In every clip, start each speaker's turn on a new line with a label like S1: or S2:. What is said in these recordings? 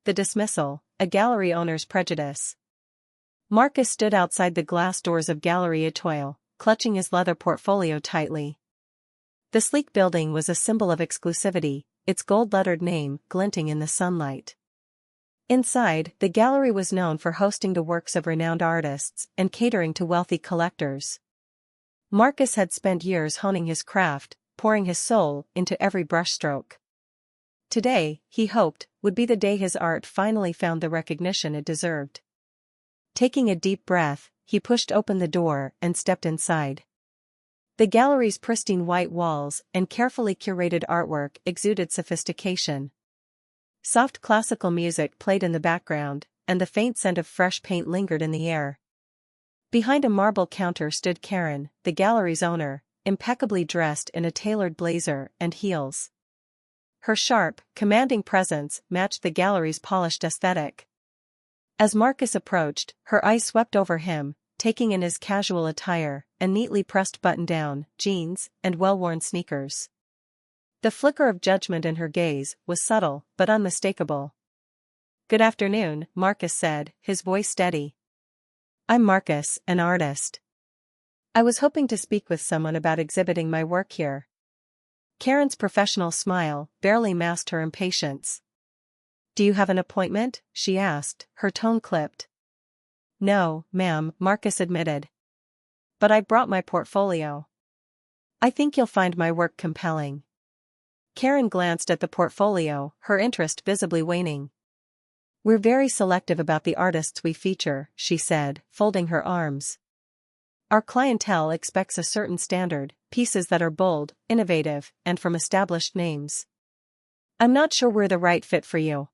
S1: the dismissal, a gallery owner's prejudice. Marcus stood outside the glass doors of Gallery Étoile, clutching his leather portfolio tightly. The sleek building was a symbol of exclusivity, its gold-lettered name glinting in the sunlight. Inside, the gallery was known for hosting the works of renowned artists and catering to wealthy collectors. Marcus had spent years honing his craft, pouring his soul into every brushstroke. Today, he hoped, would be the day his art finally found the recognition it deserved. Taking a deep breath, he pushed open the door and stepped inside. The gallery's pristine white walls and carefully curated artwork exuded sophistication. Soft classical music played in the background, and the faint scent of fresh paint lingered in the air. Behind a marble counter stood Karen, the gallery's owner, impeccably dressed in a tailored blazer and heels. Her sharp, commanding presence matched the gallery's polished aesthetic. As Marcus approached, her eyes swept over him, taking in his casual attire, a neatly pressed button-down, jeans, and well-worn sneakers. The flicker of judgment in her gaze was subtle but unmistakable. "Good afternoon," Marcus said, his voice steady. "I'm Marcus, an artist. I was hoping to speak with someone about exhibiting my work here." Karen's professional smile barely masked her impatience. "Do you have an appointment?" she asked, her tone clipped. "No, ma'am," Marcus admitted. "But I brought my portfolio. I think you'll find my work compelling." Karen glanced at the portfolio, her interest visibly waning. "We're very selective about the artists we feature," she said, folding her arms. "Our clientele expects a certain standard, pieces that are bold, innovative, and from established names. I'm not sure we're the right fit for you."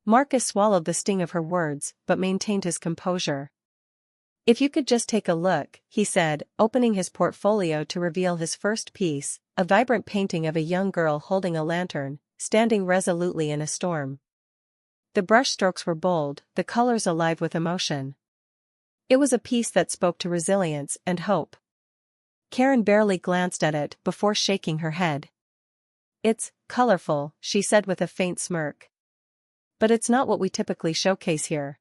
S1: Marcus swallowed the sting of her words, but maintained his composure. "If you could just take a look," he said, opening his portfolio to reveal his first piece, a vibrant painting of a young girl holding a lantern, standing resolutely in a storm. The brushstrokes were bold, the colors alive with emotion. It was a piece that spoke to resilience and hope. Karen barely glanced at it before shaking her head. "It's colorful," she said with a faint smirk. "But it's not what we typically showcase here.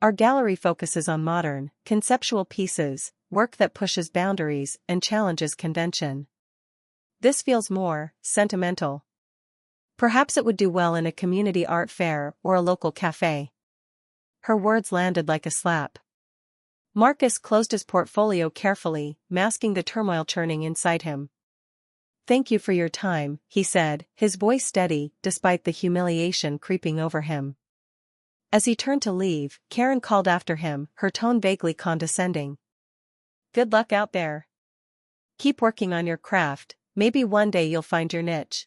S1: Our gallery focuses on modern, conceptual pieces, work that pushes boundaries and challenges convention. This feels more sentimental. Perhaps it would do well in a community art fair or a local cafe." Her words landed like a slap. Marcus closed his portfolio carefully, masking the turmoil churning inside him. "Thank you for your time," he said, his voice steady despite the humiliation creeping over him. As he turned to leave, Karen called after him, her tone vaguely condescending. "Good luck out there. Keep working on your craft, maybe one day you'll find your niche."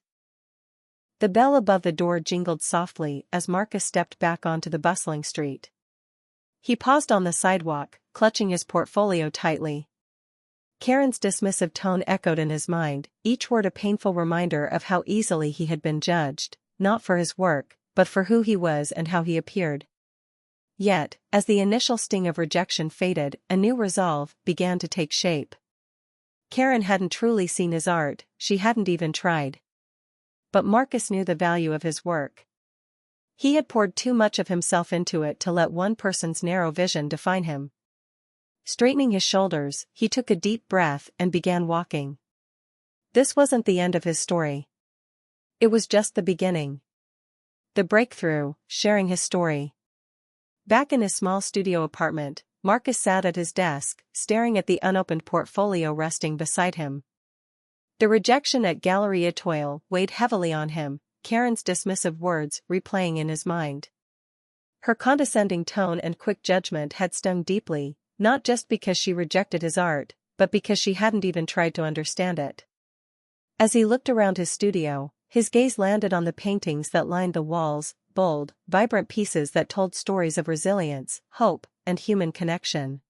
S1: The bell above the door jingled softly as Marcus stepped back onto the bustling street. He paused on the sidewalk, clutching his portfolio tightly. Karen's dismissive tone echoed in his mind, each word a painful reminder of how easily he had been judged, not for his work, but for who he was and how he appeared. Yet, as the initial sting of rejection faded, a new resolve began to take shape. Karen hadn't truly seen his art, she hadn't even tried. But Marcus knew the value of his work. He had poured too much of himself into it to let one person's narrow vision define him. Straightening his shoulders, he took a deep breath and began walking. This wasn't the end of his story. It was just the beginning. The breakthrough, sharing his story. Back in his small studio apartment, Marcus sat at his desk, staring at the unopened portfolio resting beside him. The rejection at Gallery Étoile weighed heavily on him, Karen's dismissive words replaying in his mind. Her condescending tone and quick judgment had stung deeply, not just because she rejected his art, but because she hadn't even tried to understand it. As he looked around his studio, his gaze landed on the paintings that lined the walls, bold, vibrant pieces that told stories of resilience, hope, and human connection.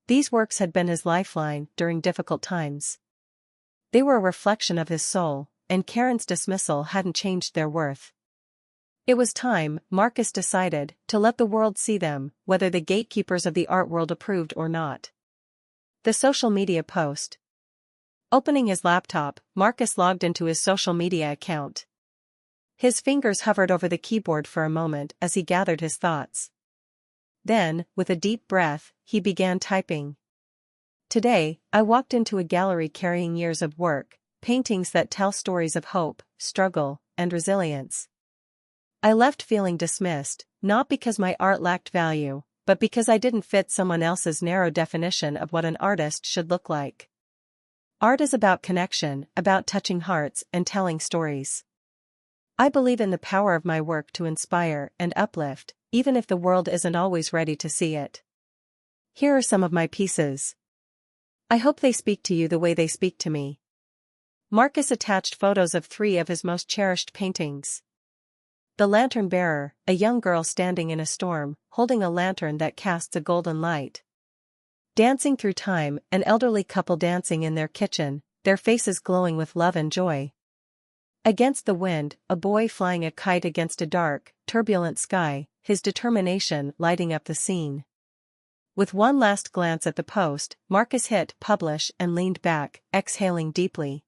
S1: These works had been his lifeline during difficult times. They were a reflection of his soul, and Karen's dismissal hadn't changed their worth. It was time, Marcus decided, to let the world see them, whether the gatekeepers of the art world approved or not. The social media post. Opening his laptop, Marcus logged into his social media account. His fingers hovered over the keyboard for a moment as he gathered his thoughts. Then, with a deep breath, he began typing. Today, I walked into a gallery carrying years of work, paintings that tell stories of hope, struggle, and resilience. I left feeling dismissed, not because my art lacked value, but because I didn't fit someone else's narrow definition of what an artist should look like. Art is about connection, about touching hearts and telling stories. I believe in the power of my work to inspire and uplift, even if the world isn't always ready to see it. Here are some of my pieces. I hope they speak to you the way they speak to me. Marcus attached photos of 3 of his most cherished paintings. The Lantern Bearer, a young girl standing in a storm, holding a lantern that casts a golden light. Dancing Through Time, an elderly couple dancing in their kitchen, their faces glowing with love and joy. Against the Wind, a boy flying a kite against a dark, turbulent sky, his determination lighting up the scene. With one last glance at the post, Marcus hit publish and leaned back, exhaling deeply.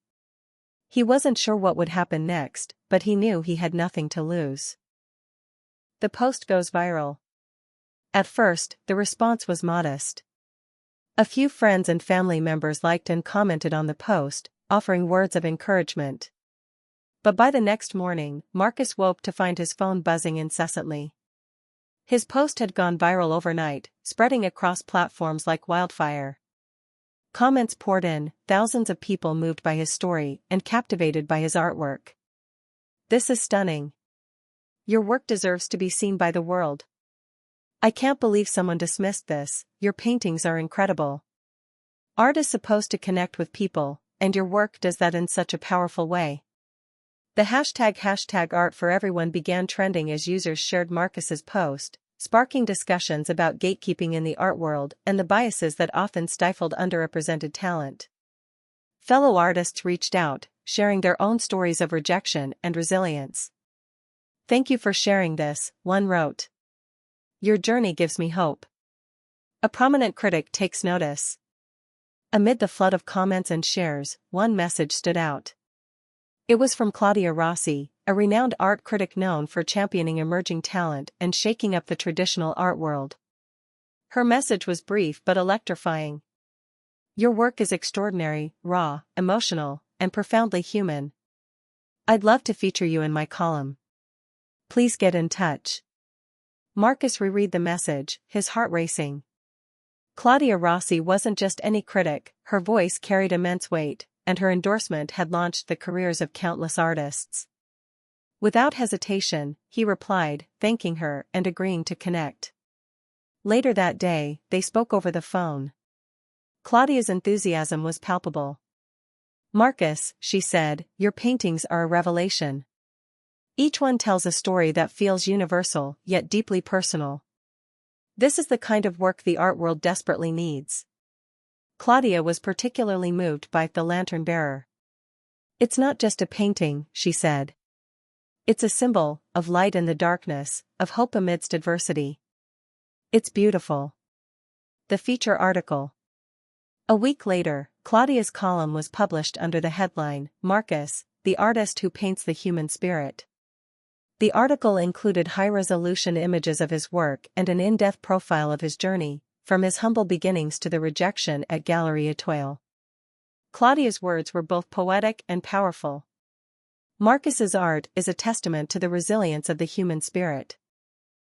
S1: He wasn't sure what would happen next, but he knew he had nothing to lose. The post goes viral. At first, the response was modest. A few friends and family members liked and commented on the post, offering words of encouragement. But by the next morning, Marcus woke to find his phone buzzing incessantly. His post had gone viral overnight, spreading across platforms like wildfire. Comments poured in, thousands of people moved by his story and captivated by his artwork. This is stunning. Your work deserves to be seen by the world. I can't believe someone dismissed this, your paintings are incredible. Art is supposed to connect with people, and your work does that in such a powerful way. The hashtag art for everyone began trending as users shared Marcus's post, sparking discussions about gatekeeping in the art world and the biases that often stifled underrepresented talent. Fellow artists reached out, sharing their own stories of rejection and resilience. Thank you for sharing this, one wrote. Your journey gives me hope. A prominent critic takes notice. Amid the flood of comments and shares, one message stood out. It was from Claudia Rossi, a renowned art critic known for championing emerging talent and shaking up the traditional art world. Her message was brief but electrifying. Your work is extraordinary, raw, emotional, and profoundly human. I'd love to feature you in my column. Please get in touch. Marcus reread the message, his heart racing. Claudia Rossi wasn't just any critic, her voice carried immense weight, and her endorsement had launched the careers of countless artists. Without hesitation, he replied, thanking her and agreeing to connect. Later that day, they spoke over the phone. Claudia's enthusiasm was palpable. Marcus, she said, your paintings are a revelation. Each one tells a story that feels universal, yet deeply personal. This is the kind of work the art world desperately needs. Claudia was particularly moved by The Lantern Bearer. It's not just a painting, she said. It's a symbol of light in the darkness, of hope amidst adversity. It's beautiful. The feature article. A week later, Claudia's column was published under the headline, Marcus, the artist who paints the human spirit. The article included high-resolution images of his work and an in-depth profile of his journey, from his humble beginnings to the rejection at Galerie Étoile. Claudia's words were both poetic and powerful. Marcus's art is a testament to the resilience of the human spirit.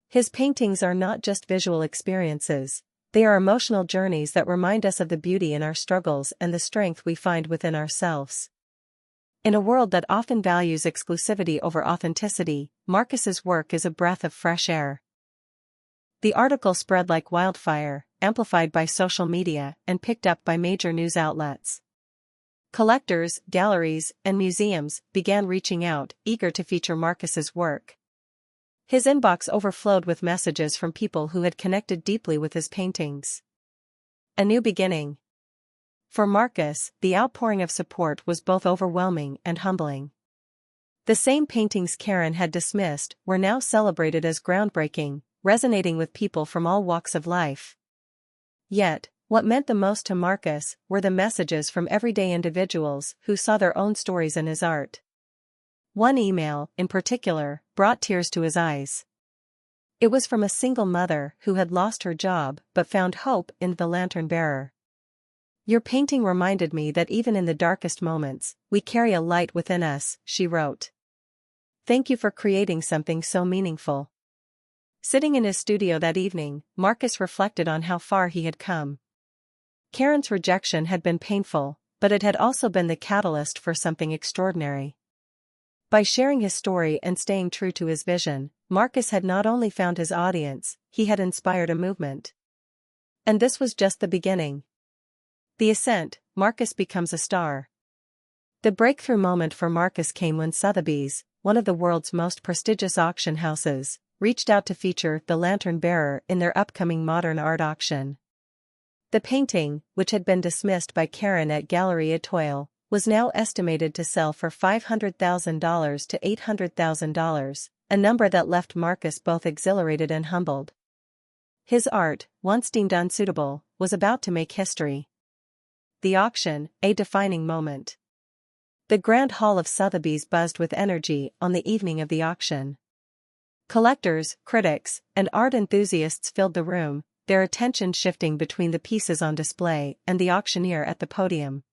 S1: His paintings are not just visual experiences, they are emotional journeys that remind us of the beauty in our struggles and the strength we find within ourselves. In a world that often values exclusivity over authenticity, Marcus's work is a breath of fresh air. The article spread like wildfire, amplified by social media and picked up by major news outlets. Collectors, galleries, and museums began reaching out, eager to feature Marcus's work. His inbox overflowed with messages from people who had connected deeply with his paintings. A new beginning. For Marcus, the outpouring of support was both overwhelming and humbling. The same paintings Karen had dismissed were now celebrated as groundbreaking, resonating with people from all walks of life. Yet, what meant the most to Marcus were the messages from everyday individuals who saw their own stories in his art. One email, in particular, brought tears to his eyes. It was from a single mother who had lost her job but found hope in the lantern bearer. "Your painting reminded me that even in the darkest moments, we carry a light within us," she wrote. "Thank you for creating something so meaningful." Sitting in his studio that evening, Marcus reflected on how far he had come. Karen's rejection had been painful, but it had also been the catalyst for something extraordinary. By sharing his story and staying true to his vision, Marcus had not only found his audience, he had inspired a movement. And this was just the beginning. The ascent, Marcus becomes a star. The breakthrough moment for Marcus came when Sotheby's, one of the world's most prestigious auction houses, reached out to feature the lantern bearer in their upcoming modern art auction. The painting, which had been dismissed by Karen at Gallery Étoile, was now estimated to sell for $500,000 to $800,000, a number that left Marcus both exhilarated and humbled. His art, once deemed unsuitable, was about to make history. The auction, a defining moment. The Grand Hall of Sotheby's buzzed with energy on the evening of the auction. Collectors, critics, and art enthusiasts filled the room, their attention shifting between the pieces on display and the auctioneer at the podium.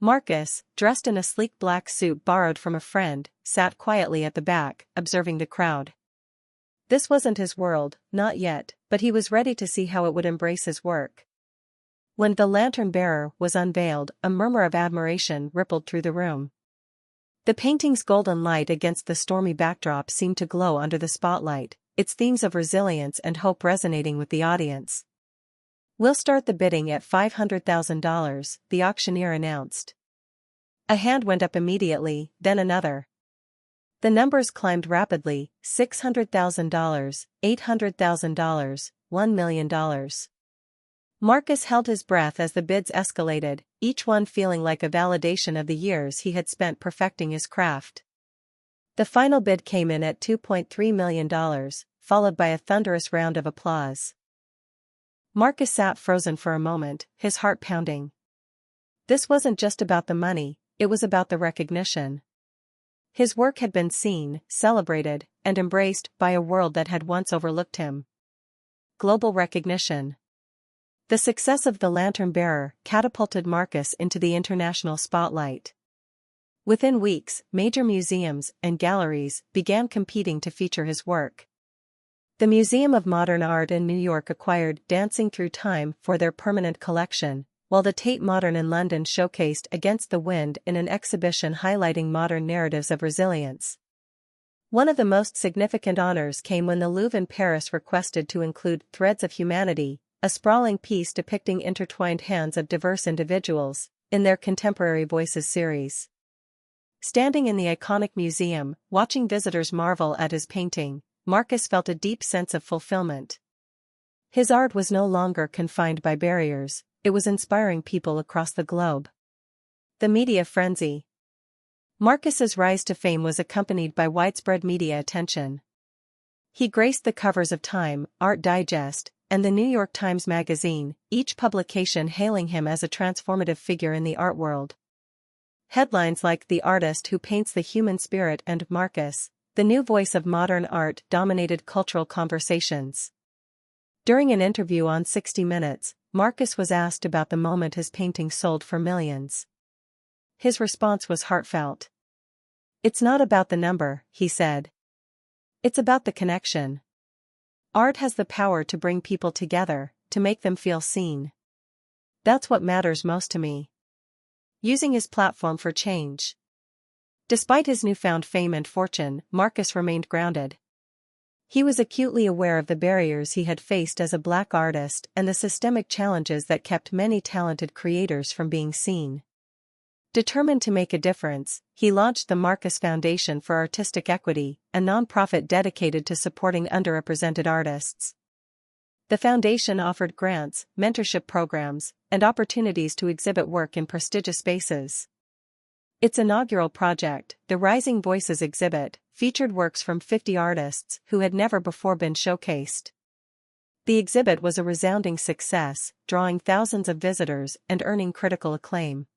S1: Marcus, dressed in a sleek black suit borrowed from a friend, sat quietly at the back, observing the crowd. This wasn't his world, not yet, but he was ready to see how it would embrace his work. When the lantern bearer was unveiled, a murmur of admiration rippled through the room. The painting's golden light against the stormy backdrop seemed to glow under the spotlight, its themes of resilience and hope resonating with the audience. "We'll start the bidding at $500,000, the auctioneer announced. A hand went up immediately, then another. The numbers climbed rapidly: $600,000, $800,000, $1 million. Marcus held his breath as the bids escalated, each one feeling like a validation of the years he had spent perfecting his craft. The final bid came in at $2.3 million, followed by a thunderous round of applause. Marcus sat frozen for a moment, his heart pounding. This wasn't just about the money, it was about the recognition. His work had been seen, celebrated, and embraced by a world that had once overlooked him. Global recognition. The success of the lantern bearer catapulted Marcus into the international spotlight. Within weeks, major museums and galleries began competing to feature his work. The Museum of Modern Art in New York acquired Dancing Through Time for their permanent collection, while the Tate Modern in London showcased Against the Wind in an exhibition highlighting modern narratives of resilience. One of the most significant honors came when the Louvre in Paris requested to include Threads of Humanity, a sprawling piece depicting intertwined hands of diverse individuals, in their Contemporary Voices series. Standing in the iconic museum, watching visitors marvel at his painting, Marcus felt a deep sense of fulfillment. His art was no longer confined by barriers, it was inspiring people across the globe. The media frenzy. Marcus's rise to fame was accompanied by widespread media attention. He graced the covers of Time, Art Digest, and the New York Times Magazine, each publication hailing him as a transformative figure in the art world. Headlines like "The Artist Who Paints the Human Spirit" and "Marcus, the New Voice of Modern Art" dominated cultural conversations. During an interview on 60 Minutes, Marcus was asked about the moment his painting sold for millions. His response was heartfelt. "It's not about the number," he said. "It's about the connection. Art has the power to bring people together, to make them feel seen. That's what matters most to me." Using his platform for change. Despite his newfound fame and fortune, Marcus remained grounded. He was acutely aware of the barriers he had faced as a Black artist and the systemic challenges that kept many talented creators from being seen. Determined to make a difference, he launched the Marcus Foundation for Artistic Equity, a nonprofit dedicated to supporting underrepresented artists. The foundation offered grants, mentorship programs, and opportunities to exhibit work in prestigious spaces. Its inaugural project, the Rising Voices exhibit, featured works from 50 artists who had never before been showcased. The exhibit was a resounding success, drawing thousands of visitors and earning critical acclaim.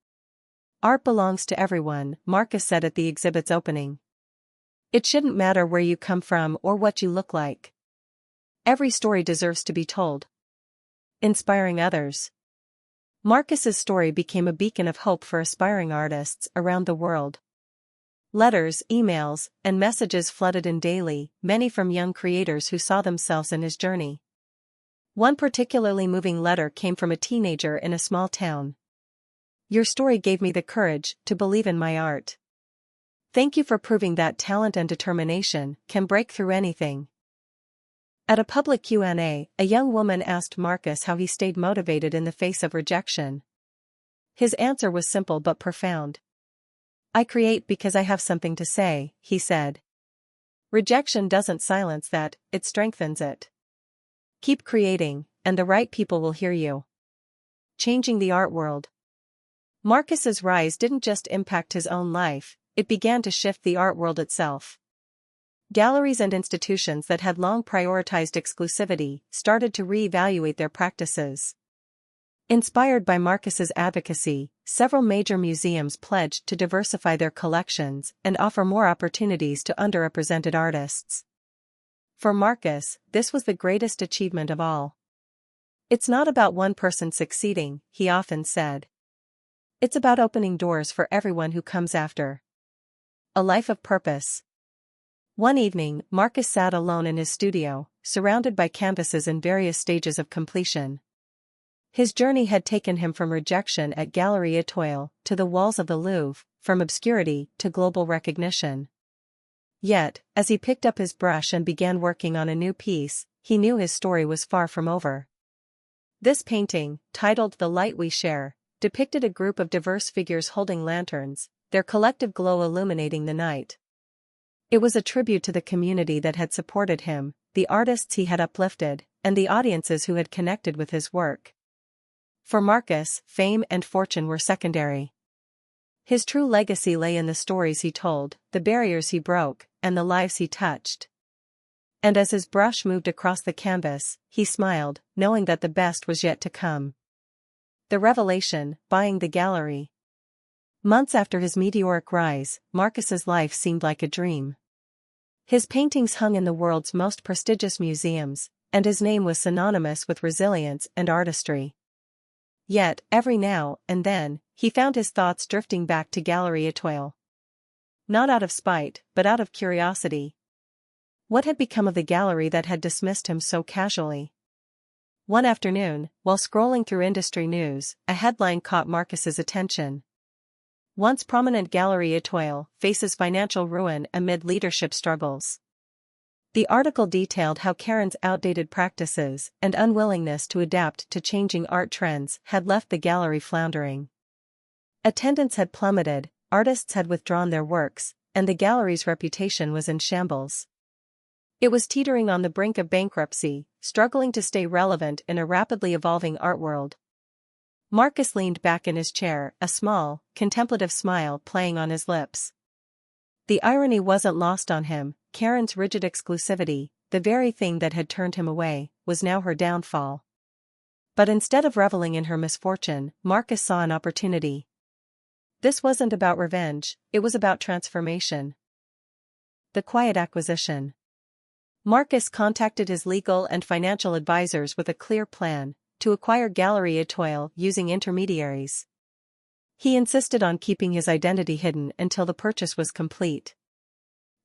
S1: "Art belongs to everyone," Marcus said at the exhibit's opening. It shouldn't matter where you come from or what you look like. Every story deserves to be told. Inspiring others. Marcus's story became a beacon of hope for aspiring artists around the world. Letters, emails, and messages flooded in daily, many from young creators who saw themselves in his journey. One particularly moving letter came from a teenager in a small town. "Your story gave me the courage to believe in my art. Thank you for proving that talent and determination can break through anything." At a public Q&A, a young woman asked Marcus how he stayed motivated in the face of rejection. His answer was simple but profound. "I create because I have something to say," he said. Rejection doesn't silence that, it strengthens it. Keep creating, and the right people will hear you. Changing the art world. Marcus's rise didn't just impact his own life, it began to shift the art world itself. Galleries and institutions that had long prioritized exclusivity started to re-evaluate their practices. Inspired by Marcus's advocacy, several major museums pledged to diversify their collections and offer more opportunities to underrepresented artists. For Marcus, this was the greatest achievement of all. "It's not about one person succeeding," he often said. "It's about opening doors for everyone who comes after." A life of purpose. One evening, Marcus sat alone in his studio, surrounded by canvases in various stages of completion. His journey had taken him from rejection at Galerie Étoile to the walls of the Louvre, from obscurity to global recognition. Yet, as he picked up his brush and began working on a new piece, he knew his story was far from over. This painting, titled "The Light We Share," depicted a group of diverse figures holding lanterns, their collective glow illuminating the night. It was a tribute to the community that had supported him, the artists he had uplifted, and the audiences who had connected with his work. For Marcus, fame and fortune were secondary. His true legacy lay in the stories he told, the barriers he broke, and the lives he touched. And as his brush moved across the canvas, he smiled, knowing that the best was yet to come. The revelation, buying the gallery. Months after his meteoric rise, Marcus's life seemed like a dream. His paintings hung in the world's most prestigious museums, and his name was synonymous with resilience and artistry. Yet, every now and then, he found his thoughts drifting back to Galerie Étoile. Not out of spite, but out of curiosity. What had become of the gallery that had dismissed him so casually? One afternoon, while scrolling through industry news, a headline caught Marcus's attention. "Once prominent Galerie Étoile faces financial ruin amid leadership struggles." The article detailed how Karen's outdated practices and unwillingness to adapt to changing art trends had left the gallery floundering. Attendance had plummeted, artists had withdrawn their works, and the gallery's reputation was in shambles. It was teetering on the brink of bankruptcy, struggling to stay relevant in a rapidly evolving art world. Marcus leaned back in his chair, a small, contemplative smile playing on his lips. The irony wasn't lost on him. Karen's rigid exclusivity, the very thing that had turned him away, was now her downfall. But instead of reveling in her misfortune, Marcus saw an opportunity. This wasn't about revenge, it was about transformation. The quiet acquisition. Marcus contacted his legal and financial advisors with a clear plan: to acquire Galerie Étoile using intermediaries. He insisted on keeping his identity hidden until the purchase was complete.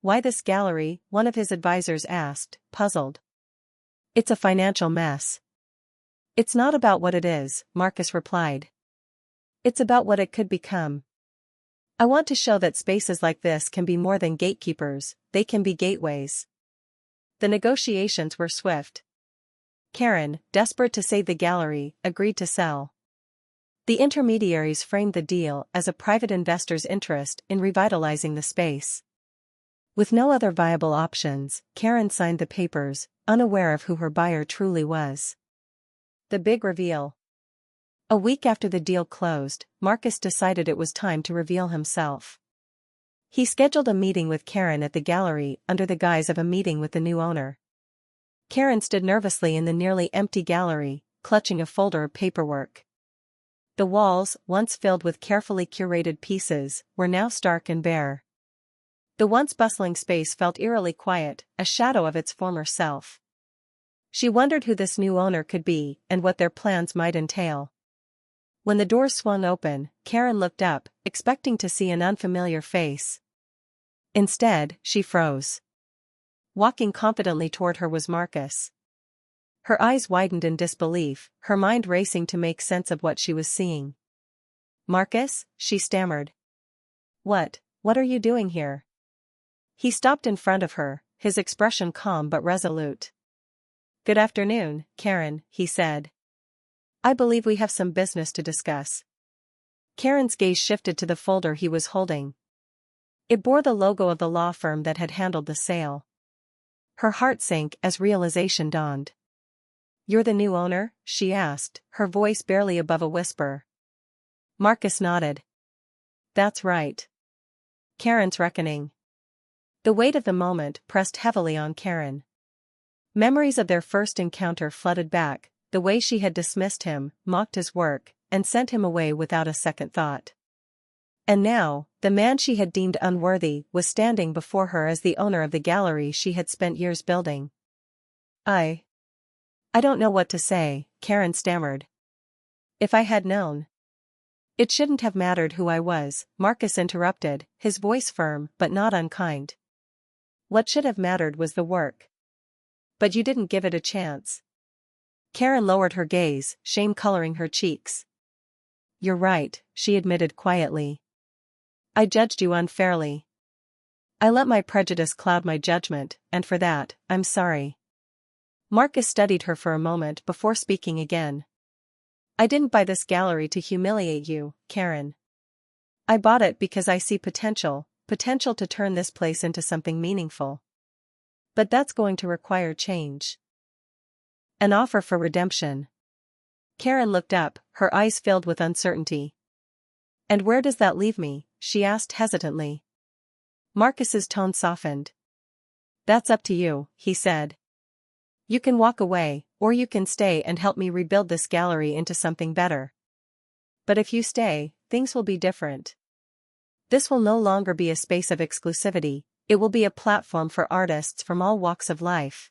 S1: "Why this gallery?" one of his advisors asked, puzzled. "It's a financial mess." "It's not about what it is," Marcus replied. "It's about what it could become. I want to show that spaces like this can be more than gatekeepers, they can be gateways." The negotiations were swift. Karen, desperate to save the gallery, agreed to sell. The intermediaries framed the deal as a private investor's interest in revitalizing the space. With no other viable options, Karen signed the papers, unaware of who her buyer truly was. The big reveal. A week after the deal closed, Marcus decided it was time to reveal himself. He scheduled a meeting with Karen at the gallery under the guise of a meeting with the new owner. Karen stood nervously in the nearly empty gallery, clutching a folder of paperwork. The walls, once filled with carefully curated pieces, were now stark and bare. The once bustling space felt eerily quiet, a shadow of its former self. She wondered who this new owner could be and what their plans might entail. When the doors swung open, Karen looked up, expecting to see an unfamiliar face. Instead, she froze. Walking confidently toward her was Marcus. Her eyes widened in disbelief, her mind racing to make sense of what she was seeing. "Marcus?" she stammered. What are you doing here?" He stopped in front of her, his expression calm but resolute. "Good afternoon, Karen," he said. "I believe we have some business to discuss." Karen's gaze shifted to the folder he was holding. It bore the logo of the law firm that had handled the sale. Her heart sank as realization dawned. "You're the new owner?" she asked, her voice barely above a whisper. Marcus nodded. "That's right." Karen's reckoning. The weight of the moment pressed heavily on Karen. Memories of their first encounter flooded back, the way she had dismissed him, mocked his work, and sent him away without a second thought. And now, the man she had deemed unworthy was standing before her as the owner of the gallery she had spent years building. I don't know what to say," Karen stammered. "If I had known." "It shouldn't have mattered who I was," Marcus interrupted, his voice firm but not unkind. "What should have mattered was the work. But you didn't give it a chance." Karen lowered her gaze, shame coloring her cheeks. "You're right," she admitted quietly. "I judged you unfairly. I let my prejudice cloud my judgment, and for that, I'm sorry." Marcus studied her for a moment before speaking again. "I didn't buy this gallery to humiliate you, Karen. I bought it because I see potential to turn this place into something meaningful. But that's going to require change." "An offer for redemption." Karen looked up, her eyes filled with uncertainty. "And where does that leave me?" she asked hesitantly. Marcus's tone softened. "That's up to you," he said. "You can walk away, or you can stay and help me rebuild this gallery into something better. But if you stay, things will be different. This will no longer be a space of exclusivity, it will be a platform for artists from all walks of life.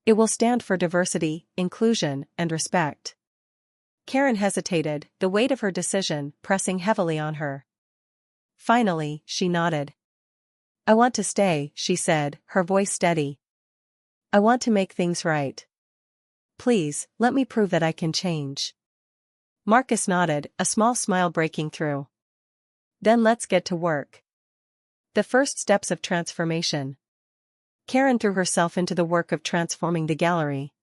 S1: It will stand for diversity, inclusion, and respect." Karen hesitated, the weight of her decision pressing heavily on her. Finally, she nodded. "I want to stay," she said, her voice steady. "I want to make things right. Please, let me prove that I can change." Marcus nodded, a small smile breaking through. "Then let's get to work." The first steps of transformation. Karen threw herself into the work of transforming the gallery.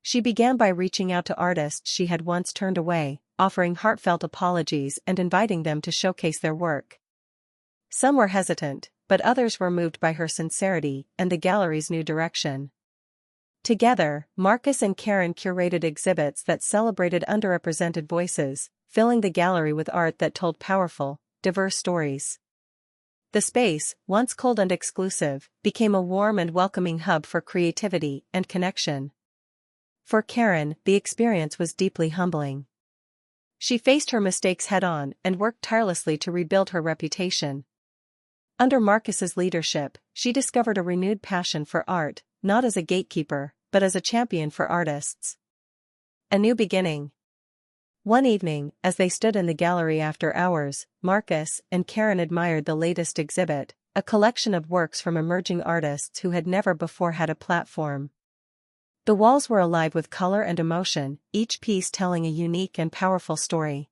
S1: She began by reaching out to artists she had once turned away, offering heartfelt apologies and inviting them to showcase their work. Some were hesitant, but others were moved by her sincerity and the gallery's new direction. Together, Marcus and Karen curated exhibits that celebrated underrepresented voices, filling the gallery with art that told powerful, diverse stories. The space, once cold and exclusive, became a warm and welcoming hub for creativity and connection. For Karen, the experience was deeply humbling. She faced her mistakes head-on and worked tirelessly to rebuild her reputation. Under Marcus's leadership, she discovered a renewed passion for art, not as a gatekeeper, but as a champion for artists. A new beginning. One evening, as they stood in the gallery after hours, Marcus and Karen admired the latest exhibit, a collection of works from emerging artists who had never before had a platform. The walls were alive with color and emotion, each piece telling a unique and powerful story.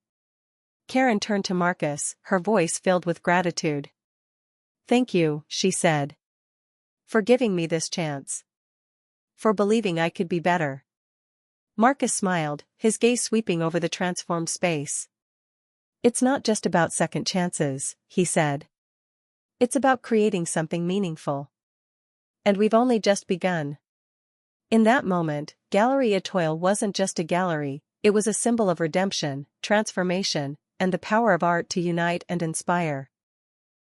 S1: Karen turned to Marcus, her voice filled with gratitude. "Thank you," she said. "For giving me this chance. For believing I could be better." Marcus smiled, his gaze sweeping over the transformed space. "It's not just about second chances," he said. "It's about creating something meaningful. And we've only just begun." In that moment, Gallery Etoile wasn't just a gallery, it was a symbol of redemption, transformation, and the power of art to unite and inspire.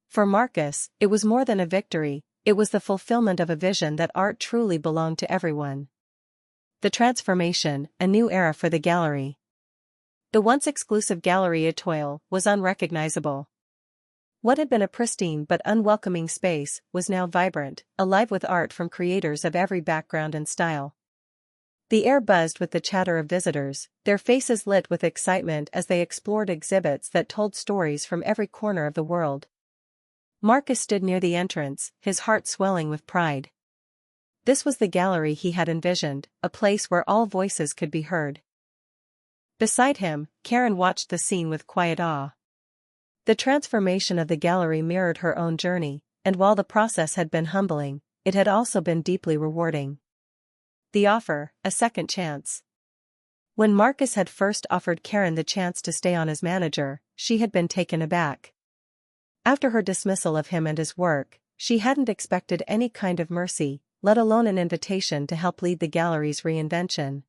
S1: For Marcus, it was more than a victory, it was the fulfillment of a vision that art truly belonged to everyone. The transformation, a new era for the gallery. The once exclusive Gallery Etoile was unrecognizable. What had been a pristine but unwelcoming space was now vibrant, alive with art from creators of every background and style. The air buzzed with the chatter of visitors, their faces lit with excitement as they explored exhibits that told stories from every corner of the world. Marcus stood near the entrance, his heart swelling with pride. This was the gallery he had envisioned, a place where all voices could be heard. Beside him, Karen watched the scene with quiet awe. The transformation of the gallery mirrored her own journey, and while the process had been humbling, it had also been deeply rewarding. The offer, a second chance. When Marcus had first offered Karen the chance to stay on as manager, she had been taken aback. After her dismissal of him and his work, she hadn't expected any kind of mercy, let alone an invitation to help lead the gallery's reinvention.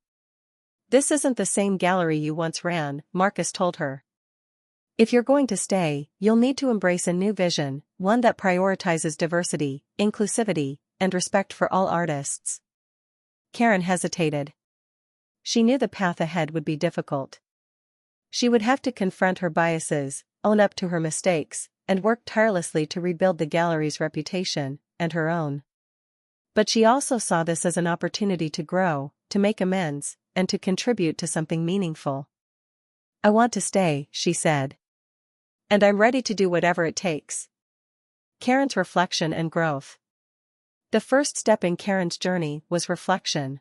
S1: "This isn't the same gallery you once ran," Marcus told her. "If you're going to stay, you'll need to embrace a new vision, one that prioritizes diversity, inclusivity, and respect for all artists." Karen hesitated. She knew the path ahead would be difficult. She would have to confront her biases, own up to her mistakes, and work tirelessly to rebuild the gallery's reputation, and her own. But she also saw this as an opportunity to grow, to make amends, and to contribute to something meaningful. "I want to stay," she said. "And I'm ready to do whatever it takes." Karen's reflection and growth. The first step in Karen's journey was reflection.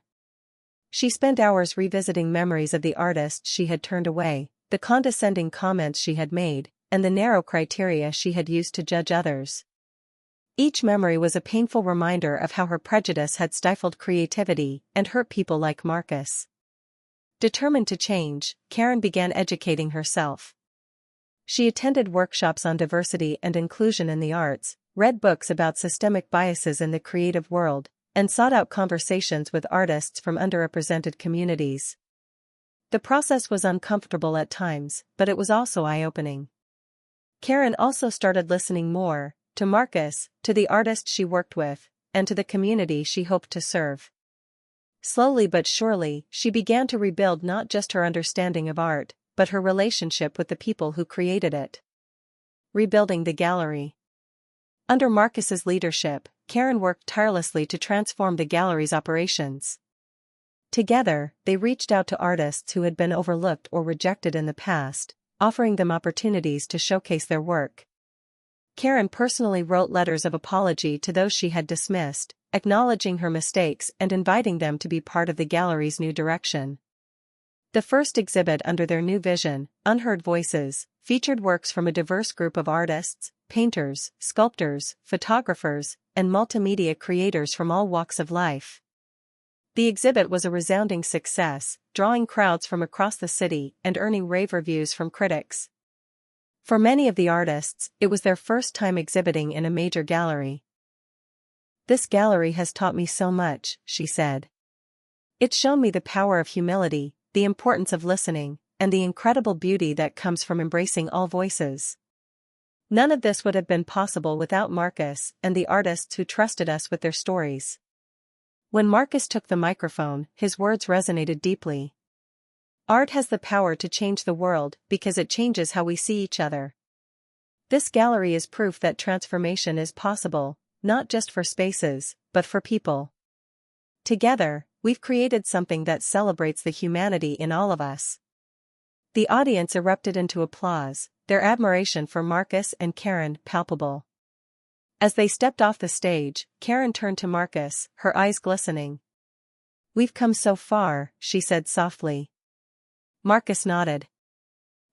S1: She spent hours revisiting memories of the artists she had turned away, the condescending comments she had made, and the narrow criteria she had used to judge others. Each memory was a painful reminder of how her prejudice had stifled creativity and hurt people like Marcus. Determined to change, Karen began educating herself. She attended workshops on diversity and inclusion in the arts, read books about systemic biases in the creative world, and sought out conversations with artists from underrepresented communities. The process was uncomfortable at times, but it was also eye-opening. Karen also started listening more, to Marcus, to the artists she worked with, and to the community she hoped to serve. Slowly but surely, she began to rebuild not just her understanding of art, but her relationship with the people who created it. Rebuilding the gallery. Under Marcus's leadership, Karen worked tirelessly to transform the gallery's operations. Together, they reached out to artists who had been overlooked or rejected in the past, offering them opportunities to showcase their work. Karen personally wrote letters of apology to those she had dismissed, acknowledging her mistakes and inviting them to be part of the gallery's new direction. The first exhibit under their new vision, Unheard Voices, featured works from a diverse group of artists, painters, sculptors, photographers, and multimedia creators from all walks of life. The exhibit was a resounding success, drawing crowds from across the city and earning rave reviews from critics. For many of the artists, it was their first time exhibiting in a major gallery. "This gallery has taught me so much," she said. "It's shown me the power of humility, the importance of listening, and the incredible beauty that comes from embracing all voices. None of this would have been possible without Marcus and the artists who trusted us with their stories." When Marcus took the microphone, his words resonated deeply. "Art has the power to change the world because it changes how we see each other. This gallery is proof that transformation is possible, not just for spaces, but for people. Together, we've created something that celebrates the humanity in all of us." The audience erupted into applause, their admiration for Marcus and Karen palpable. As they stepped off the stage, Karen turned to Marcus, her eyes glistening. "We've come so far," she said softly. Marcus nodded.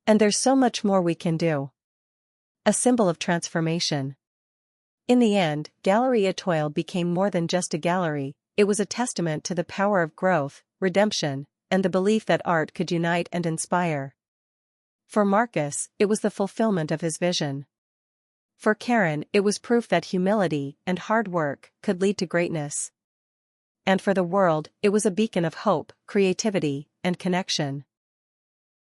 S1: "And there's so much more we can do." A symbol of transformation. In the end, Gallery Étoile became more than just a gallery, it was a testament to the power of growth, redemption, and the belief that art could unite and inspire. For Marcus, it was the fulfillment of his vision. For Karen, it was proof that humility and hard work could lead to greatness. And for the world, it was a beacon of hope, creativity, and connection.